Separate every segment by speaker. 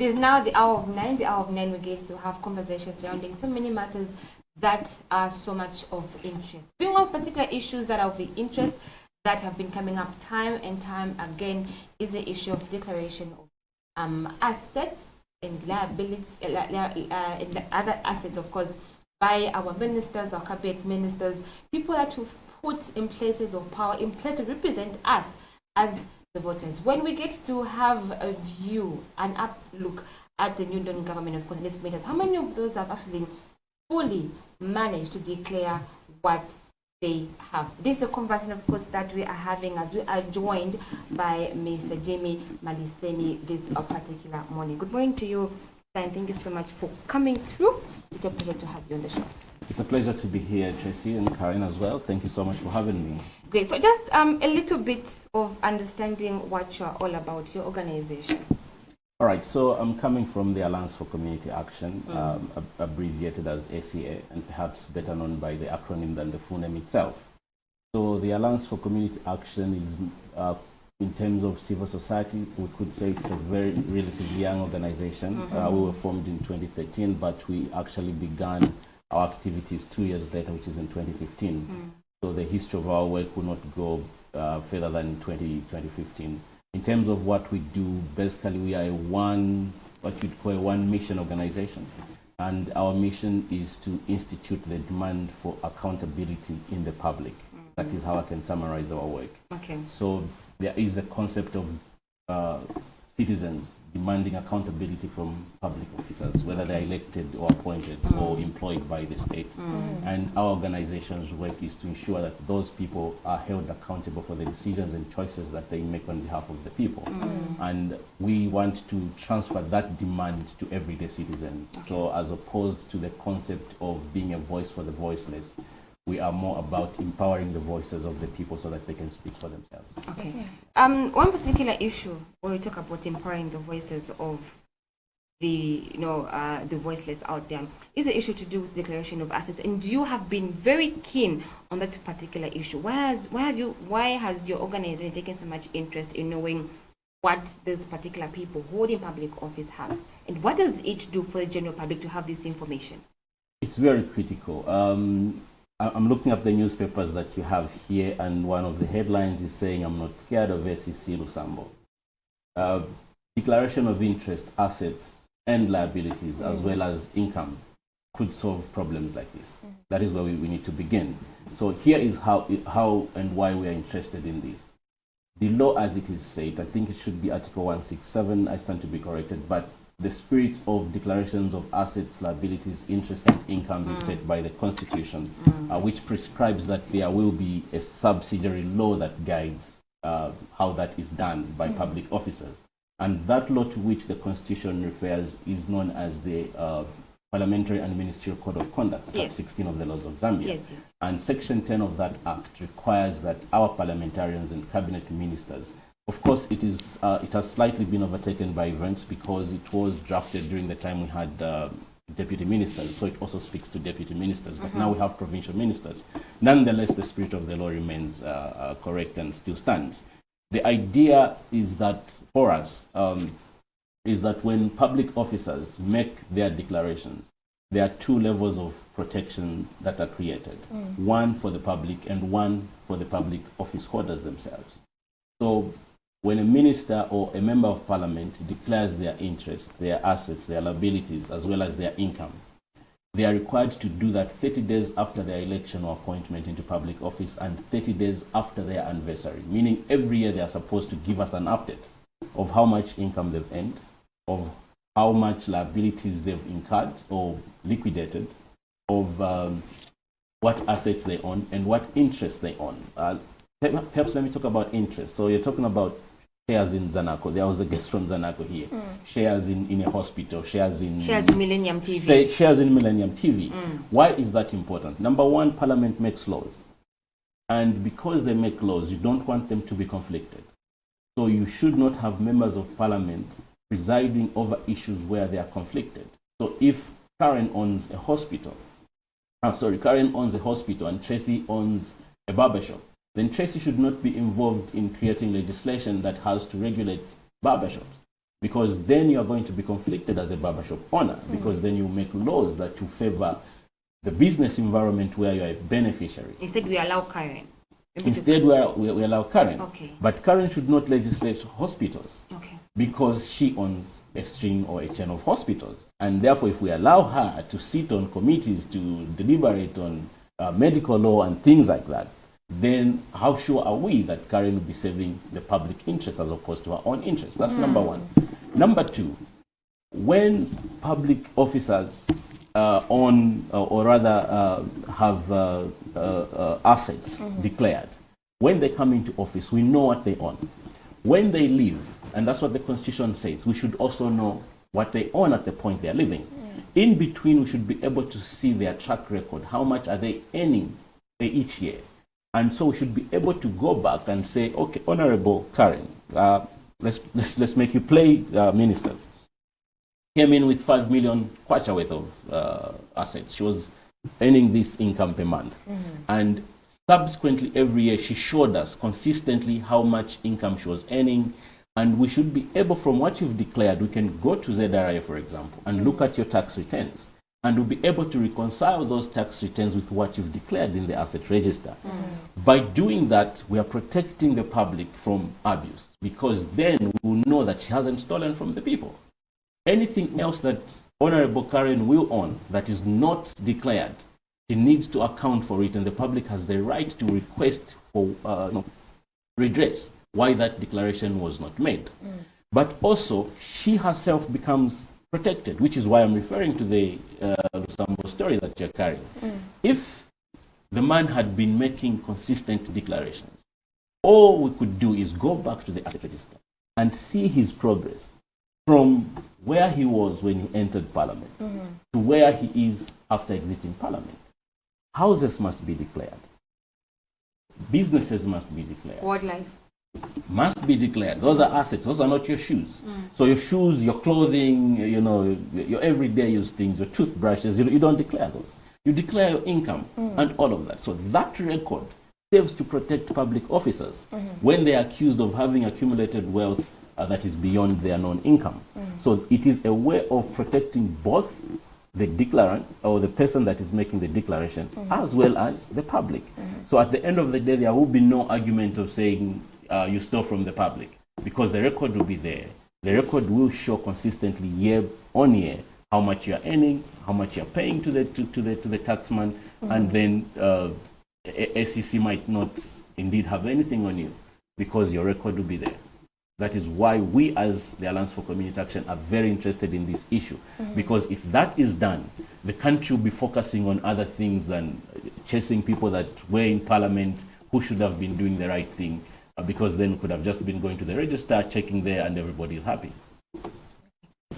Speaker 1: It is now the hour of 9. The hour of 9 we get to have conversations surrounding so many matters that are so much of interest. Being one particular issues that are of interest that have been coming up time and time again is the issue of declaration of assets and liabilities, and other assets, of course, by our ministers, our cabinet ministers, people that we've put in places of power, in place to represent us as the voters. When we get to have a view, an outlook at the new Dawn government, of course, in this matters, how many of those have actually fully managed to declare what they have? This is a conversation, of course, that we are having as we are joined by Mr. Jimmy Maliseni this particular morning. Good morning to you, and thank you so much for coming through. It's a pleasure to have you on the show.
Speaker 2: It's a pleasure to be here, Tracy and Karen as well. Thank you so much for having me.
Speaker 1: Great. So just a little bit of understanding what you're all about, your organization.
Speaker 2: All right, so I'm coming from the Alliance for Community Action, abbreviated as ACA, and perhaps better known by the acronym than the full name itself. So the Alliance for Community Action is, in terms of civil society, we could say it's a very relatively young organization. We were formed in 2013, but we actually began our activities 2 years later, which is in 2015. So the history of our work will not go further than 2015. In terms of what we do, basically we are what you'd call a one mission organization. And our mission is to institute the demand for accountability in the public. That is how I can summarize our work.
Speaker 1: Okay.
Speaker 2: So there is the concept of citizens demanding accountability from public officers, whether they're elected or appointed or employed by the state. And our organization's work is to ensure that those people are held accountable for the decisions and choices that they make on behalf of the people. And we want to transfer that demand to everyday citizens. So as opposed to the concept of being a voice for the voiceless, we are more about empowering the voices of the people so that they can speak for themselves.
Speaker 1: Okay. One particular issue when we talk about empowering the voices of the the voiceless out there is the issue to do with declaration of assets, and you have been very keen on that particular issue. Why has your organization taken so much interest in knowing what these particular people holding public office have, and what does it do for the general public to have this information?
Speaker 2: It's very critical. I'm looking at the newspapers that you have here, and one of the headlines is saying, "I'm not scared of SEC Lusambo." Declaration of interest, assets, and liabilities, as well as income, could solve problems like this. That is where we need to begin. So here is how and why we are interested in this. The law as it is said, I think it should be Article 167, I stand to be corrected, but the spirit of declarations of assets, liabilities, interest, and incomes is set by the Constitution, which prescribes that there will be a subsidiary law that guides how that is done by public officers. And that law to which the Constitution refers is known as the Parliamentary and Ministerial Code of Conduct, Chapter 16 of the Laws of Zambia. And Section 10 of that Act requires that our parliamentarians and cabinet ministers, of course, it has slightly been overtaken by events because it was drafted during the time we had deputy ministers, so it also speaks to deputy ministers, but now we have provincial ministers. Nonetheless, the spirit of the law remains correct and still stands. The idea is that, for us, is that when public officers make their declarations, there are two levels of protection that are created, one for the public and one for the public office holders themselves. So when a minister or a member of parliament declares their interest, their assets, their liabilities, as well as their income, they are required to do that 30 days after their election or appointment into public office and 30 days after their anniversary, meaning every year they are supposed to give us an update of how much income they've earned, of how much liabilities they've incurred or liquidated, of what assets they own and what interest they own. Perhaps let me talk about interest. So you're talking about shares in Zanaco. There was a guest from Zanaco here. Shares in a hospital. Shares in
Speaker 1: Millennium TV.
Speaker 2: Shares in Millennium TV. Why is that important? Number one, Parliament makes laws. And because they make laws, you don't want them to be conflicted. So you should not have members of Parliament presiding over issues where they are conflicted. So if Karen owns a hospital, Karen owns a hospital and Tracy owns a barbershop, then Tracy should not be involved in creating legislation that has to regulate barbershops. because then you are going to be conflicted as a barbershop owner, because then you make laws that to favor the business environment where you are a beneficiary.
Speaker 1: Instead, we allow Karen.
Speaker 2: Instead, we allow Karen.
Speaker 1: Okay.
Speaker 2: But Karen should not legislate hospitals,
Speaker 1: Okay.
Speaker 2: because she owns a string or a chain of hospitals. And therefore, if we allow her to sit on committees to deliberate on medical law and things like that, then how sure are we that Karen will be serving the public interest as opposed to her own interest? That's number one. Number two, when public officers own or rather have assets declared, when they come into office, we know what they own. When they leave, and that's what the Constitution says, we should also know what they own at the point they are leaving. In between, we should be able to see their track record. How much are they earning each year? And so we should be able to go back and say, okay, Honorable Karen, let's make you play ministers. Came in with 5 million kwacha worth of assets. She was earning this income per month. And subsequently, every year, she showed us consistently how much income she was earning. And we should be able, from what you've declared, we can go to ZRA, for example, and look at your tax returns. And we'll be able to reconcile those tax returns with what you've declared in the asset register. By doing that, we are protecting the public from abuse, because then we will know that she hasn't stolen from the people. Anything else that Honorable Karen will own that is not declared, she needs to account for it, and the public has the right to request for redress why that declaration was not made. But also, she herself becomes protected, which is why I'm referring to the Lusambo story that you're carrying. If the man had been making consistent declarations, all we could do is go back to the asset register and see his progress from where he was when he entered Parliament to where he is after exiting Parliament. Houses must be declared. Businesses must be declared.
Speaker 1: Wildlife
Speaker 2: must be declared. Those are assets. Those are not your shoes. So your shoes, your clothing, your everyday use things, your toothbrushes, you don't declare those. You declare your income and all of that. So that record serves to protect public officers when they are accused of having accumulated wealth that is beyond their known income. So it is a way of protecting both the declarant or the person that is making the declaration as well as the public. So at the end of the day, there will be no argument of saying you stole from the public, because the record will be there. The record will show consistently year on year how much you are earning, how much you are paying to the taxman, and then SEC might not indeed have anything on you, because your record will be there. That is why we as the Alliance for Community Action are very interested in this issue, because if that is done, the country will be focusing on other things than chasing people that were in Parliament who should have been doing the right thing, because then we could have just been going to the register, checking there, and everybody is happy.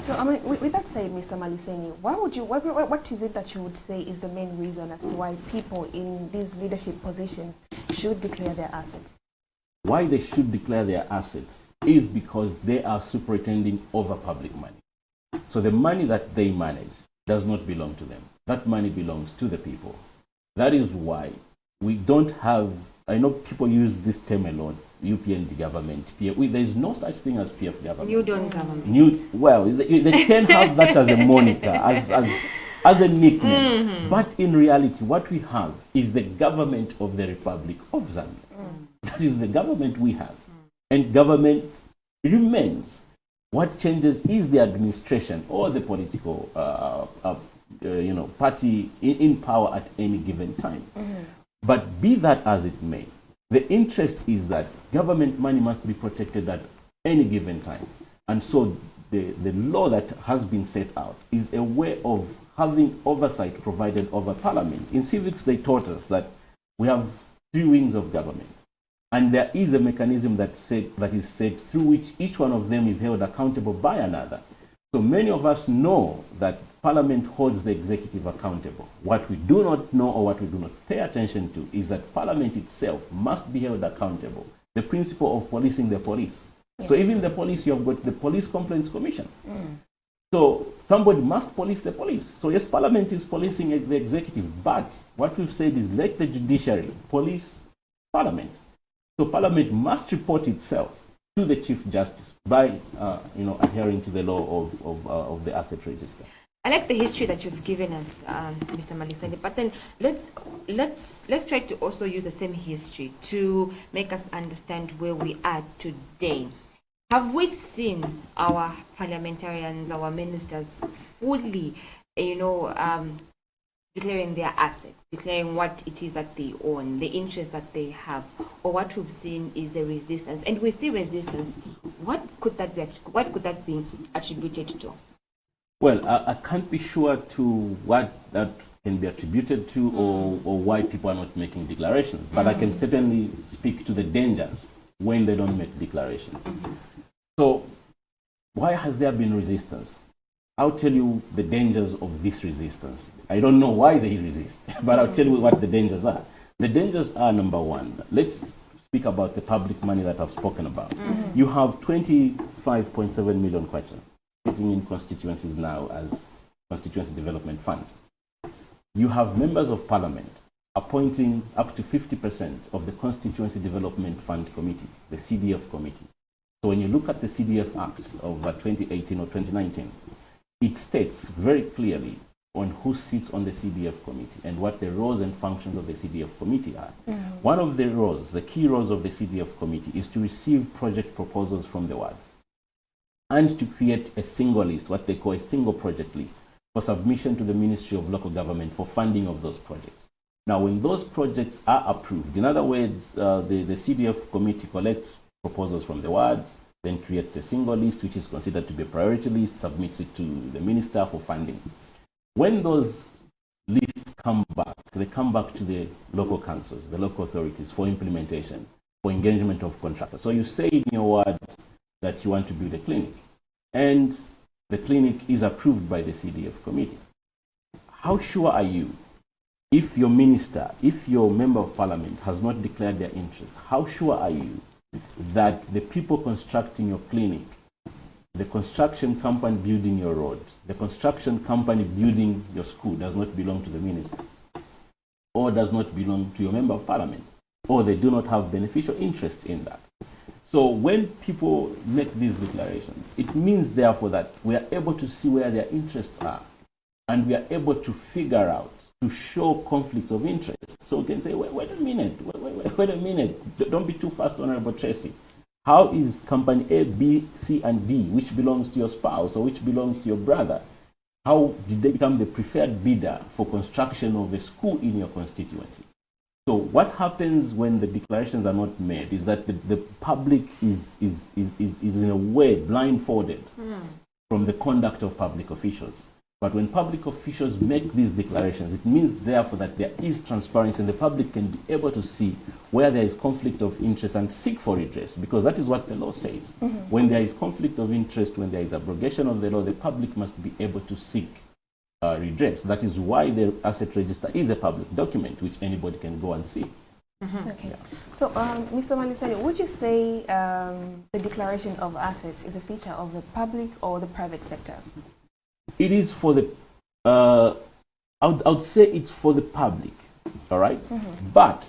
Speaker 3: So, I mean, with that said, Mr. Maliseni, what is it that you would say is the main reason as to why people in these leadership positions should declare their assets?
Speaker 2: Why they should declare their assets is because they are superintending over public money. So the money that they manage does not belong to them. That money belongs to the people. That is why we don't have, I know people use this term a lot, UPND government. There is no such thing as PF government.
Speaker 1: New Dawn government.
Speaker 2: Well, they can have that as a moniker, as a nickname. But in reality, what we have is the government of the Republic of Zambia. That is the government we have. And government remains. What changes is the administration or the political party in power at any given time. But be that as it may, the interest is that government money must be protected at any given time. And so the law that has been set out is a way of having oversight provided over Parliament. In civics, they taught us that we have 3 wings of government. And there is a mechanism that is set through which each one of them is held accountable by another. So many of us know that Parliament holds the executive accountable. What we do not know, or what we do not pay attention to, is that Parliament itself must be held accountable. The principle of policing the police. Yes. So even the police, you have got the Police Complaints Commission. So somebody must police the police. So yes, Parliament is policing the executive, but what we've said is let the judiciary police Parliament. So Parliament must report itself to the Chief Justice by adhering to the law of the asset register.
Speaker 1: I like the history that you've given us, Mr. Maliseni, but then let's try to also use the same history to make us understand where we are today. Have we seen our parliamentarians, our ministers fully, declaring their assets, declaring what it is that they own, the interests that they have, or what we've seen is a resistance? And we see resistance. What could that be attributed to?
Speaker 2: Well, I can't be sure to what that can be attributed to or why people are not making declarations, but I can certainly speak to the dangers when they don't make declarations. So why has there been resistance? I'll tell you the dangers of this resistance. I don't know why they resist, but I'll tell you what the dangers are. The dangers are, number one, let's speak about the public money that I've spoken about. You have 25.7 million kwacha sitting in constituencies now as Constituency Development Fund. You have members of parliament appointing up to 50% of the Constituency Development Fund Committee, the CDF committee. So when you look at the CDF Act of 2018 or 2019, it states very clearly on who sits on the CDF committee and what the roles and functions of the CDF committee are. One of the roles, the key roles of the CDF committee, is to receive project proposals from the wards and to create a single list, what they call a single project list, for submission to the Ministry of Local Government for funding of those projects. Now, when those projects are approved, in other words, the CDF committee collects proposals from the wards, then creates a single list, which is considered to be a priority list, submits it to the minister for funding. When those lists come back, they come back to the local councils, the local authorities for implementation, for engagement of contractors. So you say in your ward that you want to build a clinic, and the clinic is approved by the CDF committee. How sure are you, if your minister, if your member of parliament has not declared their interest, how sure are you that the people constructing your clinic, the construction company building your road, the construction company building your school does not belong to the minister, or does not belong to your member of parliament, or they do not have beneficial interest in that? So when people make these declarations, it means therefore that we are able to see where their interests are, and we are able to figure out, to show conflicts of interest. So we can say, wait a minute, don't be too fast, Honorable Tracy. How is company A, B, C, and D, which belongs to your spouse or which belongs to your brother, how did they become the preferred bidder for construction of a school in your constituency? So what happens when the declarations are not made is that the public is in a way blindfolded from the conduct of public officials. But when public officials make these declarations, it means therefore that there is transparency and the public can be able to see where there is conflict of interest and seek for redress, because that is what the law says. When there is conflict of interest, when there is abrogation of the law, the public must be able to seek redress. That is why the asset register is a public document which anybody can go and see.
Speaker 3: Okay. Yeah. So, Mr. Maliseni, would you say the declaration of assets is a feature of the public or the private sector?
Speaker 2: It is for the, I would say it's for the public, all right? But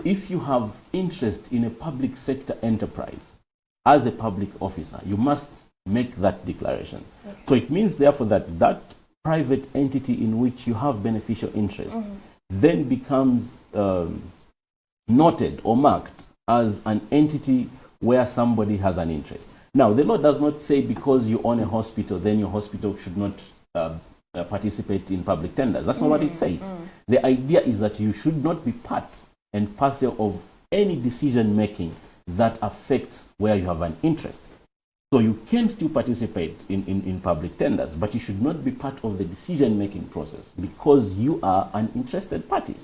Speaker 2: if you have interest in a public sector enterprise, as a public officer, you must make that declaration. Okay. So it means therefore that that private entity in which you have beneficial interest then becomes noted or marked as an entity where somebody has an interest. Now, the law does not say because you own a hospital, then your hospital should not participate in public tenders. That's not what it says. The idea is that you should not be part and parcel of any decision making that affects where you have an interest. So you can still participate in public tenders, but you should not be part of the decision-making process because you are an interested party.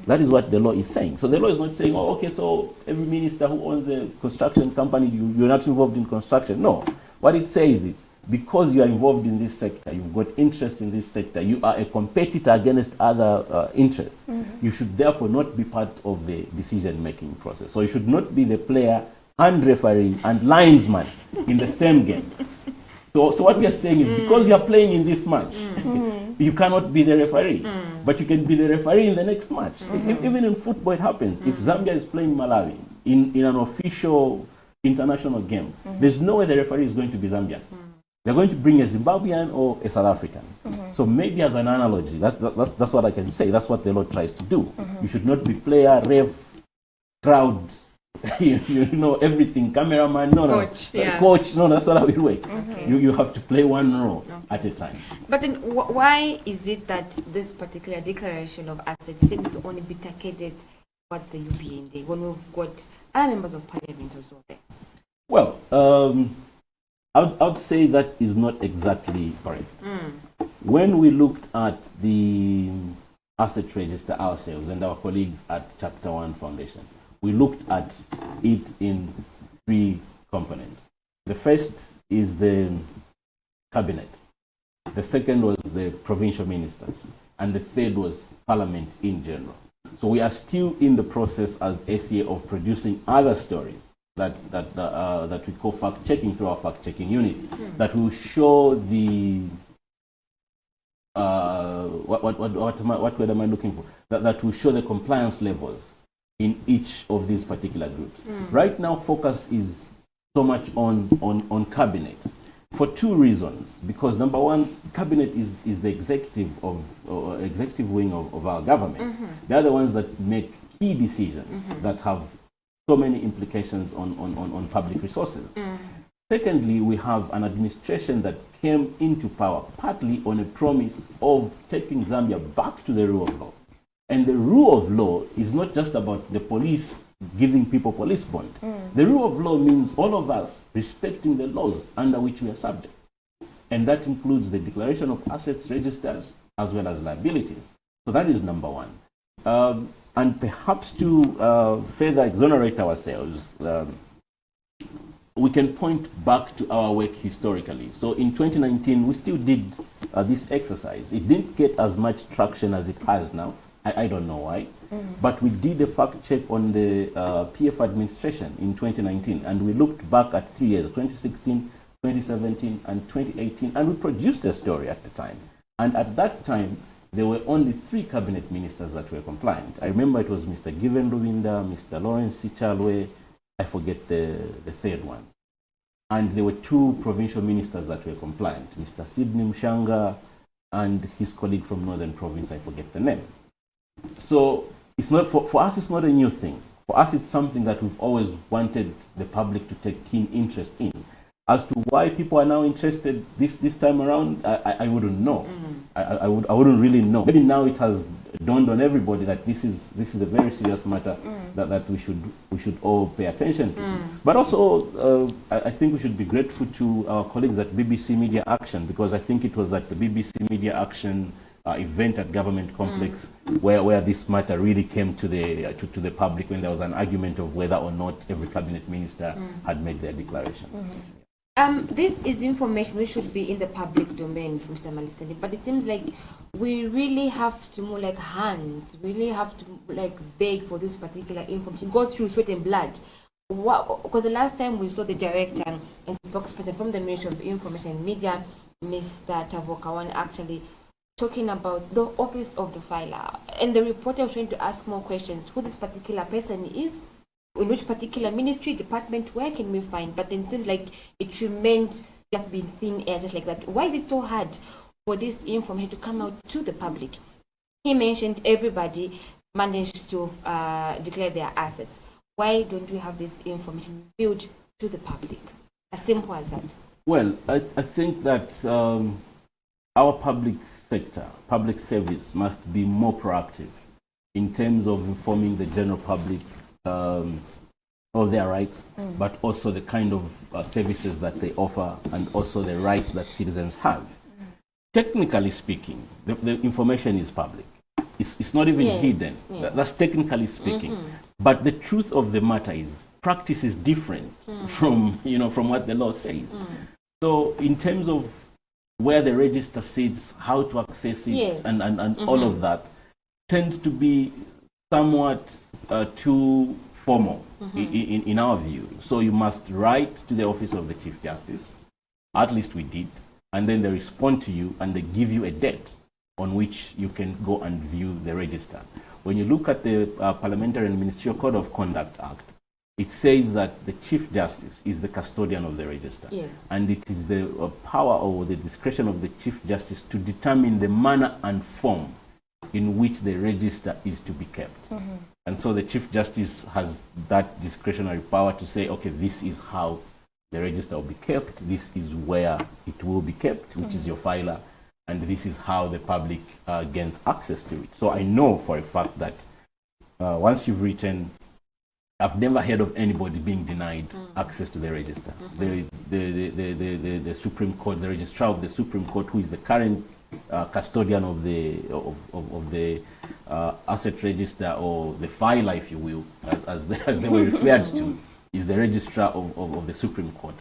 Speaker 2: That is what the law is saying. So the law is not saying, oh, okay, so every minister who owns a construction company, you're not involved in construction. No. What it says is, because you are involved in this sector, you've got interest in this sector, you are a competitor against other interests, you should therefore not be part of the decision-making process. So you should not be the player and referee and linesman in the same game. So what we are saying is because you are playing in this match, you cannot be the referee, but you can be the referee in the next match. Even in football it happens. If Zambia is playing Malawi in an official international game. There's no way the referee is going to be Zambian. They're going to bring a Zimbabwean or a South African. So maybe as an analogy, that's what I can say. That's what the law tries to do. You should not be player, ref, crowd, you know, everything, cameraman, coach, no, that's not how it works. You have to play one role at a time.
Speaker 1: But then why is it that this particular declaration of assets seems to only be targeted towards the UPND when we've got other members of parliament also there?
Speaker 2: Well, I would say that is not exactly correct. When we looked at the asset register ourselves and our colleagues at Chapter 1 Foundation, we looked at it in 3 components. The first is the cabinet. The second was the provincial ministers. And the third was parliament in general. So we are still in the process as ACA of producing other stories that we call fact-checking through our fact-checking unit, that will show the what word am I looking for? That will show the compliance levels in each of these particular groups. Right now, focus is so much on cabinet for 2 reasons. Because number one, cabinet is the executive wing of our government. They are the ones that make key decisions that have so many implications on public resources. Secondly, we have an administration that came into power partly on a promise of taking Zambia back to the rule of law. And the rule of law is not just about the police giving people police bond. The rule of law means all of us respecting the laws under which we are subject. And that includes the declaration of assets registers as well as liabilities. So that is number one. And perhaps to further exonerate ourselves, we can point back to our work historically. So in 2019, we still did this exercise. It didn't get as much traction as it has now. I don't know why. But we did a fact check on the PF administration in 2019, and we looked back at 3 years, 2016, 2017, and 2018, and we produced a story at the time. And at that time, there were only 3 cabinet ministers that were compliant. I remember it was Mr. Given Luwinda, Mr. Lawrence Sichalwe, I forget the third one. And there were 2 provincial ministers that were compliant, Mr. Sidney Mshanga and his colleague from Northern Province, I forget the name. So it's not for us, it's not a new thing. For us, it's something that we've always wanted the public to take keen interest in. As to why people are now interested this time around, I wouldn't know. I wouldn't really know. Maybe now it has dawned on everybody that this is a very serious matter that we should all pay attention to. But also, I think we should be grateful to our colleagues at BBC Media Action, because I think it was at the BBC Media Action event at Government Complex where this matter really came to the public, when there was an argument of whether or not every cabinet minister had made their declaration.
Speaker 1: This is information which should be in the public domain, Mr. Maliseni, but it seems like we really have to more like hands, we really have to like beg for this particular information, go through sweat and blood. Because the last time we saw the director and spokesperson from the Ministry of Information and Media, Mr. Tavokawan, actually talking about the office of the filer, and the reporter was trying to ask more questions, who this particular person is, in which particular ministry, department, where can we find? But then it seems like it remained just being thin air, just like that. Why is it so hard for this information to come out to the public? He mentioned everybody managed to declare their assets. Why don't we have this information revealed to the public? As simple as that.
Speaker 2: Well, I think that our public sector, public service, must be more proactive in terms of informing the general public of their rights, but also the kind of services that they offer, and also the rights that citizens have. Technically speaking, the information is public. It's not even hidden. That's technically speaking. But the truth of the matter is, practice is different from what the law says. So in terms of where the register sits, how to access it, and all of that, tends to be somewhat too formal in our view. So you must write to the Office of the Chief Justice, at least we did, and then they respond to you and they give you a date on which you can go and view the register. When you look at the Parliamentary and Ministerial Code of Conduct Act, it says that the Chief Justice is the custodian of the register.
Speaker 1: Yes.
Speaker 2: And it is the power or the discretion of the Chief Justice to determine the manner and form in which the register is to be kept. And so the Chief Justice has that discretionary power to say, okay, this is how the register will be kept, this is where it will be kept, which is your filer, and this is how the public gains access to it. So I know for a fact that once you've written, I've never heard of anybody being denied access to the register. The Supreme Court, the registrar of the Supreme Court, who is the current custodian of the asset register, or the filer, if you will, as they were referred to, is the registrar of the Supreme Court.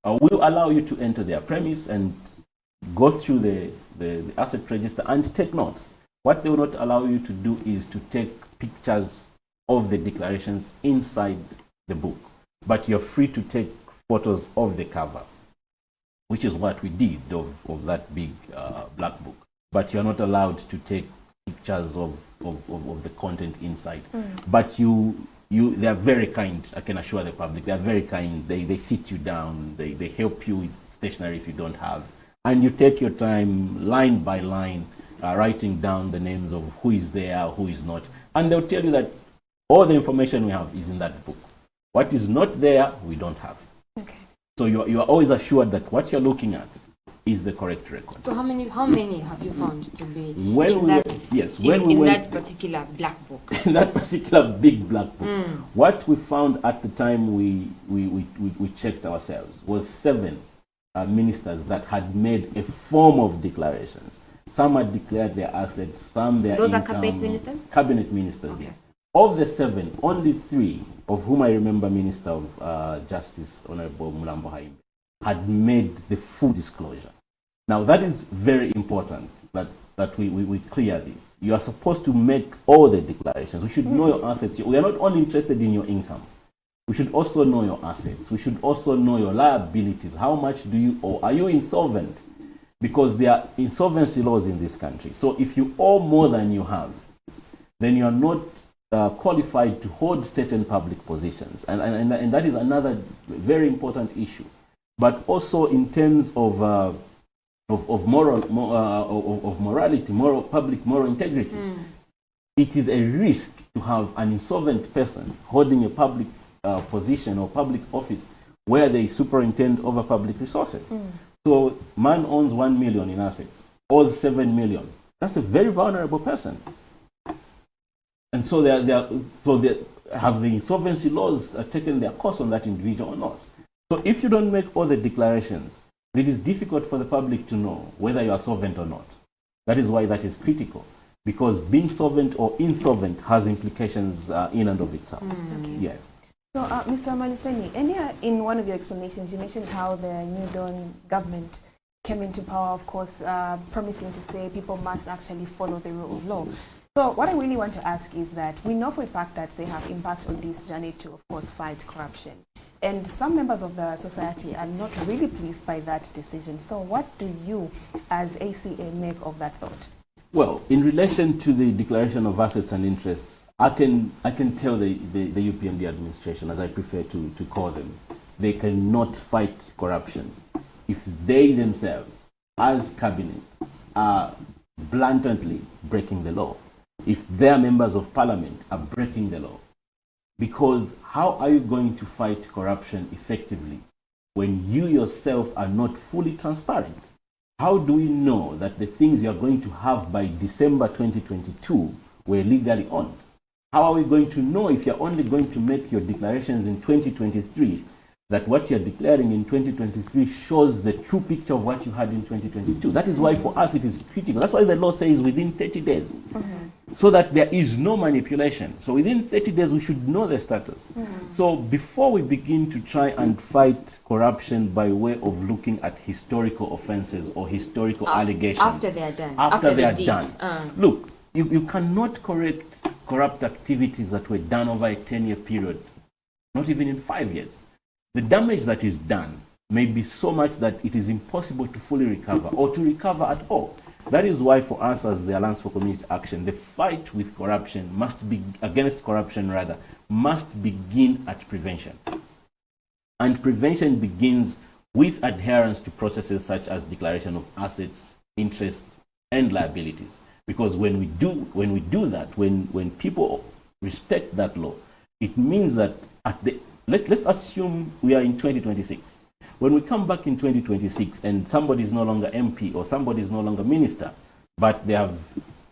Speaker 2: Will allow you to enter their premise and go through the asset register and take notes. What they will not allow you to do is to take pictures of the declarations inside the book, but you're free to take photos of the cover, which is what we did of that big black book. But you're not allowed to take pictures of the content inside. But they are very kind, I can assure the public. They are very kind. They sit you down, they help you with stationery if you don't have, and you take your time line by line, writing down the names of who is there, who is not, and they'll tell you that all the information we have is in that book. What is not there, we don't have.
Speaker 3: Okay.
Speaker 2: So you are always assured that what you're looking at is the correct record.
Speaker 1: So how many have you found to be
Speaker 2: When
Speaker 1: in that particular black book?
Speaker 2: In that particular big black book, what we found at the time we checked ourselves was 7 ministers that had made a form of declarations. Some had declared their assets, some their
Speaker 1: Those
Speaker 2: income.
Speaker 1: are cabinet ministers?
Speaker 2: Cabinet ministers,
Speaker 1: Okay.
Speaker 2: yes. Of the 7, only 3, of whom I remember Minister of Justice, Honorable Mulambo Haimbe, had made the full disclosure. Now that is very important that we clear this. You are supposed to make all the declarations. We should know your assets. We are not only interested in your income. We should also know your assets. We should also know your liabilities. How much do you owe? Are you insolvent? Because there are insolvency laws in this country. So if you owe more than you have, then you are not qualified to hold certain public positions, and that is another very important issue. But also in terms of morality, public moral integrity, it is a risk to have an insolvent person holding a public position or public office where they superintend over public resources. So man owns 1 million in assets, owes 7 million. That's a very vulnerable person. And so have the insolvency laws taken their course on that individual or not? So if you don't make all the declarations, it is difficult for the public to know whether you are solvent or not. That is why that is critical, because being solvent or insolvent has implications in and of itself.
Speaker 3: Okay.
Speaker 2: Yes.
Speaker 3: So, Mr. Maliseni, earlier in one of your explanations, you mentioned how the New Dawn government came into power, of course, promising to say people must actually follow the rule of law. So what I really want to ask is that we know for a fact that they have impact on this journey to, of course, fight corruption. And some members of the society are not really pleased by that decision. So what do you, as ACA, make of that thought?
Speaker 2: Well, in relation to the declaration of assets and interests, I can tell the UPND administration, as I prefer to call them, they cannot fight corruption if they themselves, as cabinet, are blatantly breaking the law. If their members of parliament are breaking the law. Because how are you going to fight corruption effectively when you yourself are not fully transparent? How do we know that the things you are going to have by December 2022 were legally owned? How are we going to know if you're only going to make your declarations in 2023, that what you're declaring in 2023 shows the true picture of what you had in 2022? That is why for us it is critical. That's why the law says within 30 days. So that there is no manipulation. So within 30 days we should know the status. So before we begin to try and fight corruption by way of looking at historical offenses or historical allegations.
Speaker 1: After they are done.
Speaker 2: After they are done. Look, you cannot correct corrupt activities that were done over a 10-year period, not even in 5 years. The damage that is done may be so much that it is impossible to fully recover or to recover at all. That is why for us as the Alliance for Community Action, the fight with corruption against corruption must begin at prevention. And prevention begins with adherence to processes such as declaration of assets, interests, and liabilities. Because when we do that, when people respect that law, it means that let's assume we are in 2026. When we come back in 2026 and somebody is no longer MP or somebody is no longer minister, but they have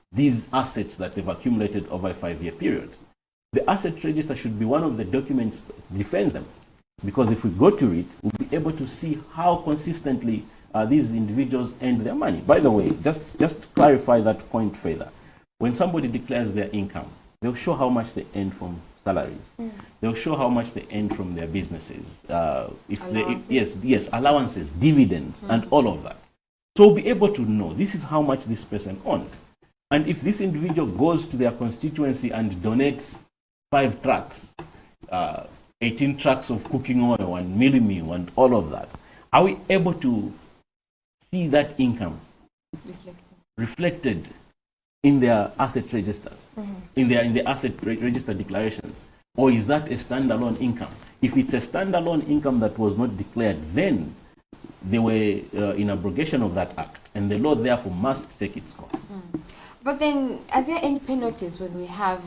Speaker 2: these assets that they've accumulated over a 5-year period, the asset register should be one of the documents that defends them. Because if we go to it, we'll be able to see how consistently these individuals earn their money. By the way, just to clarify that point further, when somebody declares their income, they'll show how much they earn from salaries. They'll show how much they earn from their businesses. Allowances, dividends, and all of that. So we'll be able to know this is how much this person earned. And if this individual goes to their constituency and donates 5 trucks, 18 trucks of cooking oil and milling meal and all of that, are we able to see that income reflected in their asset registers, in the asset register declarations? Or is that a standalone income? If it's a standalone income that was not declared, then they were in abrogation of that act, and the law therefore must take its course.
Speaker 1: But then, are there any penalties when we have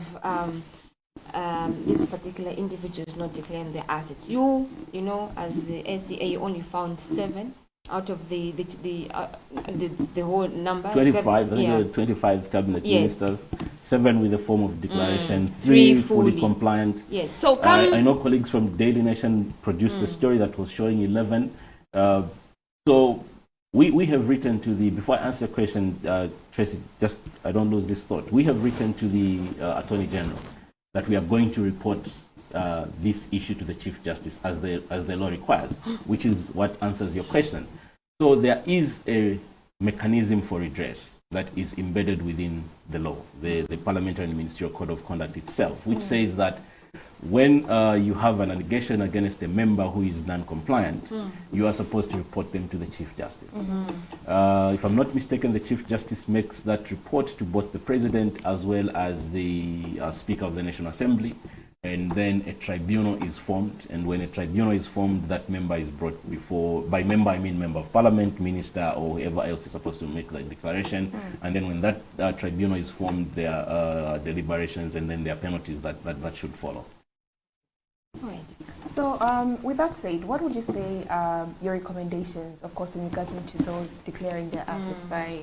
Speaker 1: these particular individuals not declaring their assets? You know, as the SCA, you only found 7 out of the whole number.
Speaker 2: 25, 25 cabinet ministers, 7 with a form of declaration, 3 fully compliant.
Speaker 1: Yes. So
Speaker 2: I know colleagues from Daily Nation produced a story that was showing 11. So we have written to the, before I answer your question, Tracy, just I don't lose this thought. We have written to the Attorney General that we are going to report this issue to the Chief Justice as the law requires, which is what answers your question. So there is a mechanism for redress that is embedded within the law, the Parliamentary and Ministerial Code of Conduct itself, which says that when you have an allegation against a member who is non-compliant, you are supposed to report them to the Chief Justice. If I'm not mistaken, the Chief Justice makes that report to both the President as well as the Speaker of the National Assembly, and then a tribunal is formed, and when a tribunal is formed, that member is brought before, by member I mean member of Parliament, minister, or whoever else is supposed to make that declaration, and then when that tribunal is formed, there are deliberations, and then there are penalties that should follow.
Speaker 1: Right.
Speaker 3: So with that said, what would you say your recommendations, of course, in regard to those declaring their assets by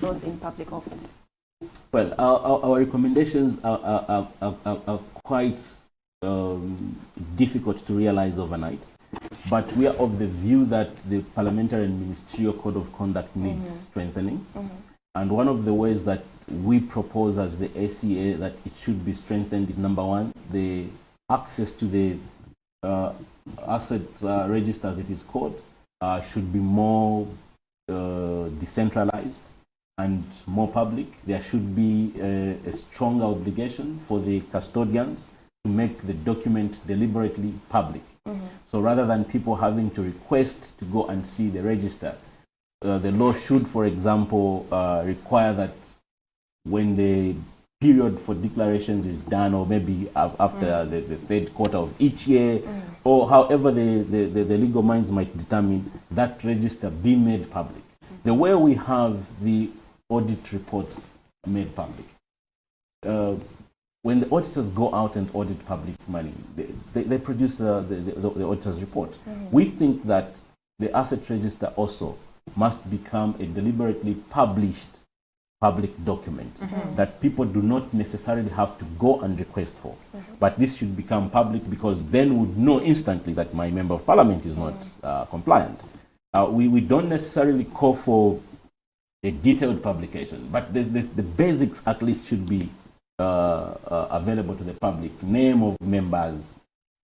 Speaker 3: those in public office?
Speaker 2: Well, our recommendations are quite difficult to realize overnight, but we are of the view that the Parliamentary and Ministerial Code of Conduct needs strengthening. And one of the ways that we propose as the ACA that it should be strengthened is, number one, the access to the asset register, as it is called, should be more decentralized and more public. There should be a stronger obligation for the custodians to make the document deliberately public. So rather than people having to request to go and see the register, the law should, for example, require that when the period for declarations is done, or maybe after the 3rd quarter of each year, or however the legal minds might determine, that register be made public. The way we have the audit reports made public. When the auditors go out and audit public money, they produce the auditor's report. We think that the asset register also must become a deliberately published public document that people do not necessarily have to go and request for. But this should become public, because then we'd know instantly that my member of parliament is not compliant. We don't necessarily call for a detailed publication, but the basics at least should be available to the public. Name of members,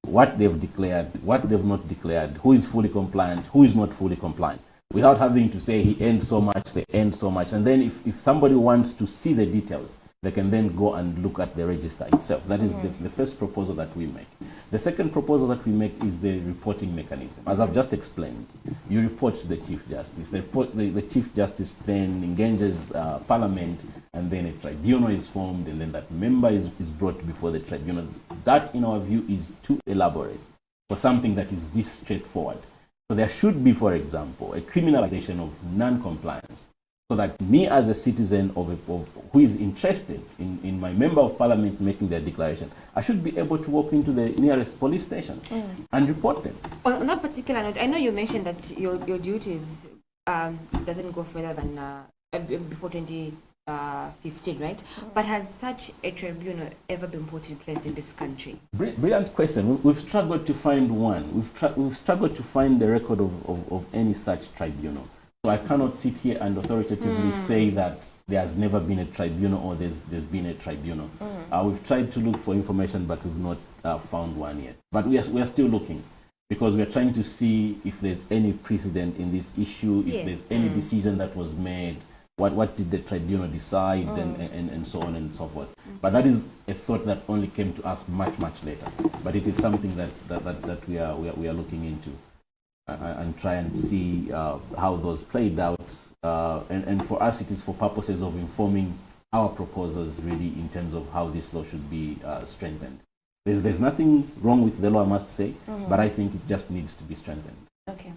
Speaker 2: what they've declared, what they've not declared, who is fully compliant, who is not fully compliant, without having to say he earned so much, they earned so much. And then if somebody wants to see the details, they can then go and look at the register itself. That is the first proposal that we make. The second proposal that we make is the reporting mechanism. As I've just explained, you report to the Chief Justice. The Chief Justice then engages Parliament, and then a tribunal is formed, and then that member is brought before the tribunal. That, in our view, is too elaborate for something that is this straightforward. So there should be, for example, a criminalization of non-compliance, so that me as a citizen who is interested in my member of Parliament making their declaration, I should be able to walk into the nearest police station and report them.
Speaker 1: On that particular note, I know you mentioned that your duties doesn't go further than before 2015, right? But has such a tribunal ever been put in place in this country?
Speaker 2: Brilliant question. We've struggled to find one. We've struggled to find the record of any such tribunal. So I cannot sit here and authoritatively say that there has never been a tribunal or there's been a tribunal. We've tried to look for information, but we've not found one yet. But we are still looking, because we're trying to see if there's any precedent in this issue, if there's any decision that was made, what did the tribunal decide, and so on and so forth. But that is a thought that only came to us much, much later. But it is something that we are looking into. And try and see how those played out. And for us, it is for purposes of informing our proposals, really, in terms of how this law should be strengthened. There's nothing wrong with the law, I must say, but I think it just needs to be strengthened.
Speaker 1: Okay.